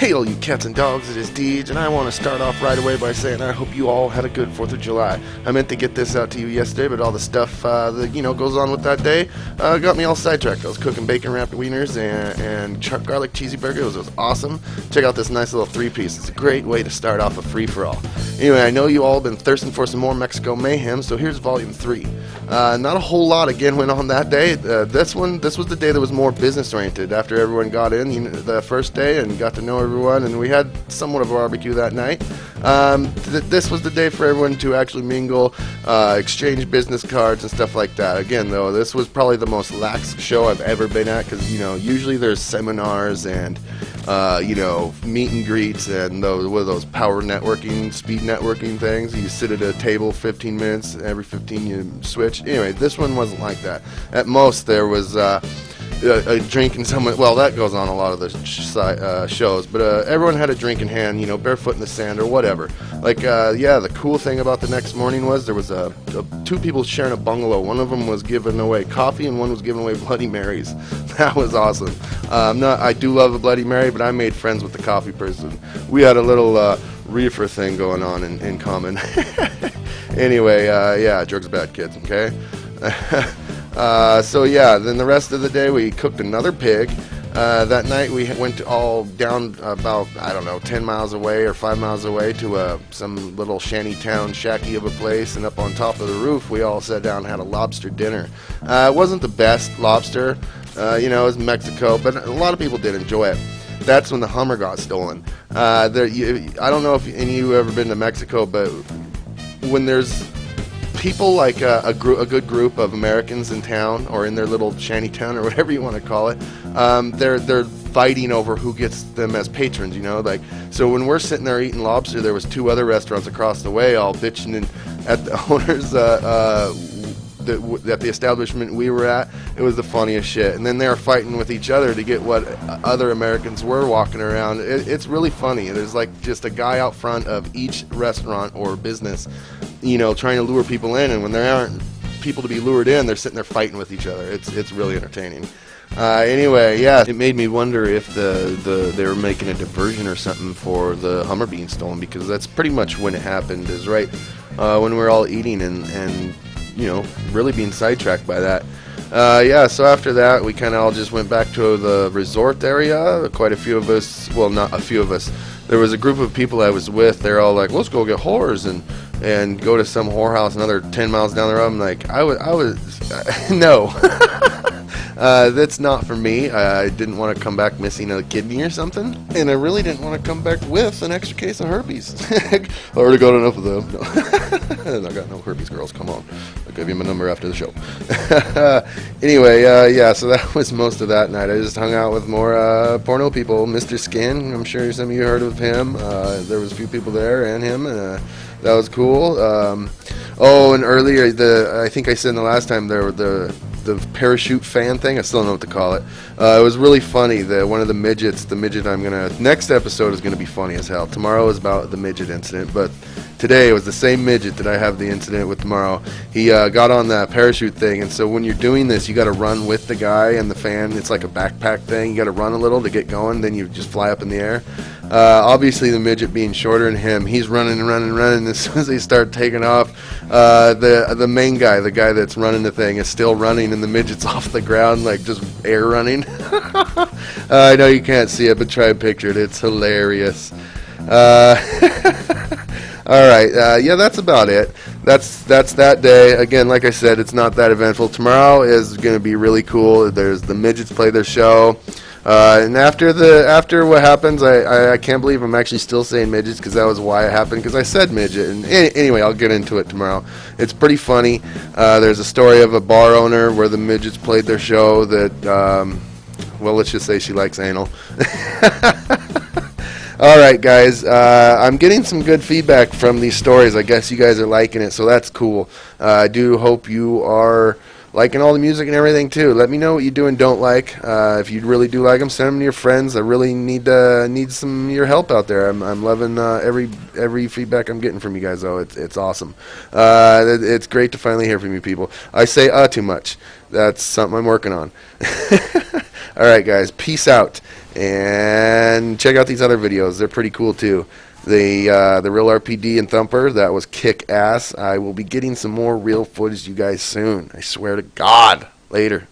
Hey all you cats and dogs, it is Deej, and I want to start off right away by saying I hope you all had a good 4th of July. I meant to get this out to you yesterday, but all the stuff that, goes on with that day got me all sidetracked. I was cooking bacon-wrapped wieners and garlic cheesy burger. It was awesome. Check out this nice little 3-piece. It's a great way to start off a free-for-all. Anyway, I know you all have been thirsting for some more Mexico Mayhem, so here's Volume 3. Not a whole lot, again, went on that day. This was the day that was more business-oriented after everyone got in the first day and got to know everyone, and we had somewhat of a barbecue that night. This was the day for everyone to actually mingle, exchange business cards and stuff like that. Again, though, this was probably the most lax show I've ever been at because, usually there's seminars and, meet and greets and those power networking, speed networking things. You sit at a table 15 minutes, every 15 you switch. Anyway, this one wasn't like that. At most, there was a drink in someone. Well, that goes on a lot of the shows, but everyone had a drink in hand, barefoot in the sand or whatever. The cool thing about the next morning was there was two people sharing a bungalow. One of them was giving away coffee, and one was giving away Bloody Marys. That was awesome. I do love a Bloody Mary, but I made friends with the coffee person. We had a little reefer thing going on in common. Anyway, drugs are bad, kids. Okay. Then the rest of the day we cooked another pig. That night we went all down about, 10 miles away or 5 miles away to some little shanty town shacky of a place, and up on top of the roof we all sat down and had a lobster dinner. It wasn't the best lobster, it was Mexico, but a lot of people did enjoy it. That's when the Hummer got stolen. I don't know if any of you have ever been to Mexico, but when there's people like a good group of Americans in town or in their little shanty town or whatever you want to call it, they're fighting over who gets them as patrons, so when we're sitting there eating lobster, there was 2 other restaurants across the way all bitching at the owners at the establishment we were at. It was the funniest shit. And then they were fighting with each other to get what other Americans were walking around. It's really funny. There's just a guy out front of each restaurant or business, trying to lure people in, and when there aren't people to be lured in, they're sitting there fighting with each other. It's really entertaining. It made me wonder if they were making a diversion or something for the Hummer being stolen, because that's pretty much when it happened, is right when we were all eating and really being sidetracked by that. So after that, we kind of all just went back to the resort area. Quite a few of us, well, not a few of us. There was a group of people I was with. They're all like, let's go get whores and go to some whorehouse another 10 miles down the road. I'm like, I was no. That's not for me. I didn't want to come back missing a kidney or something, and I really didn't want to come back with an extra case of herpes. I already got enough of them. No. I got no herpes, girls. Come on. I'll give you my number after the show. Anyway, so that was most of that night. I just hung out with more porno people. Mr. Skin, I'm sure some of you heard of him. There was a few people there and him, and that was cool. And earlier, I think I said in the last time, there were the parachute fan thing. I still don't know what to call it. It was really funny. One of the midgets, next episode is gonna be funny as hell. Tomorrow is about the midget incident, but today it was the same midget that I have the incident with tomorrow. He got on that parachute thing, and so when you're doing this, you got to run with the guy and the fan. It's like a backpack thing. You got to run a little to get going, then you just fly up in the air. Obviously, the midget being shorter than him, he's running and running and running. As soon as they start taking off, the main guy, the guy that's running the thing, is still running, and the midget's off the ground, like just air running. I know you can't see it, but try and picture it. It's hilarious. All right, that's about it. That's that day. Again, like I said, it's not that eventful. Tomorrow is going to be really cool. There's the midgets play their show, and after what happens, I can't believe I'm actually still saying midgets, because that was why it happened, because I said midget. And anyway, I'll get into it tomorrow. It's pretty funny. There's a story of a bar owner where the midgets played their show that, let's just say she likes anal. Alright guys, I'm getting some good feedback from these stories. I guess you guys are liking it, so that's cool. I do hope you are liking all the music and everything too. Let me know what you do and don't like. If you really do like them, send them to your friends. I really need some of your help out there. I'm loving every feedback I'm getting from you guys, though. It's awesome. It's great to finally hear from you people. I say too much. That's something I'm working on. All right, guys, peace out, and check out these other videos. They're pretty cool too. The real RPD and Thumper, that was kick ass. I will be getting some more real footage to you guys soon. I swear to God. Later.